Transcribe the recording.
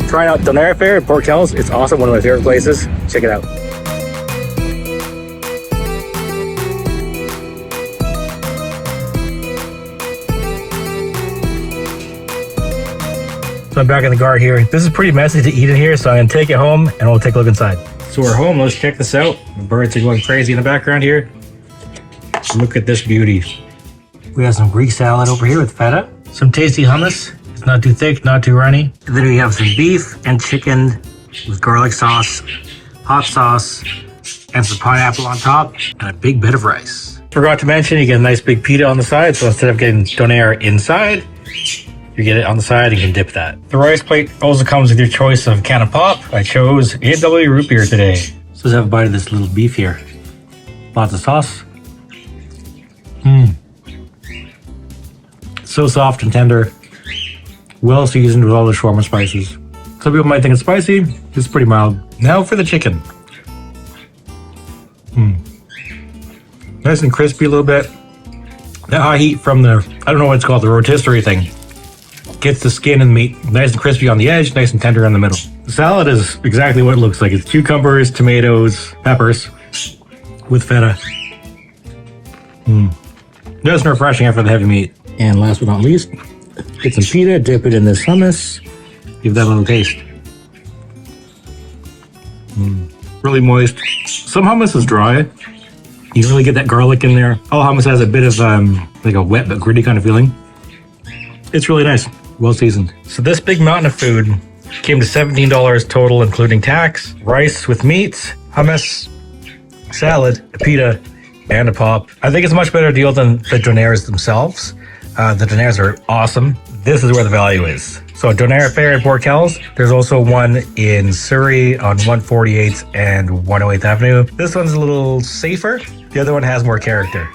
trying out Donair Affair in Port Kells. It's awesome, one of my favorite places. Check it out. So I'm back in the car here. This is pretty messy to eat in here, so I'm gonna take it home and we'll take a look inside. So we're home, let's check this out. The birds are going crazy in the background here. Look at this beauty. We have some Greek salad over here with feta. Some tasty hummus. It's not too thick, not too runny. And then we have some beef and chicken with garlic sauce, hot sauce, and some pineapple on top, and a big bit of rice. Forgot to mention, you get a nice big pita on the side, so instead of getting Donair inside, you get it on the side, you can dip that. The rice plate also comes with your choice of can of pop. I chose A&W root beer today. So let's have a bite of this little beef here. Lots of sauce. So soft and tender. Well seasoned with all the shawarma spices. Some people might think it's spicy. It's pretty mild. Now for the chicken. Nice and crispy a little bit. That high heat from the, I don't know what it's called, the rotisserie thing. Gets the skin and meat nice and crispy on the edge, nice and tender in the middle. The salad is exactly what it looks like. It's cucumbers, tomatoes, peppers with feta. Nice and refreshing after the heavy meat. And last but not least, get some pita, dip it in this hummus, give that a little taste. Really moist. Some hummus is dry. You don't really get that garlic in there. All hummus has a bit of like a wet but gritty kind of feeling. It's really nice. Well seasoned. So this big mountain of food came to $17 total, including tax, rice with meats, hummus, salad, a pita, and a pop. I think it's a much better deal than the Donairs themselves. The Donairs are awesome. This is where the value is. So Donair Affair in Port Kells. There's also one in Surrey on 148th and 108th Avenue. This one's a little safer. The other one has more character.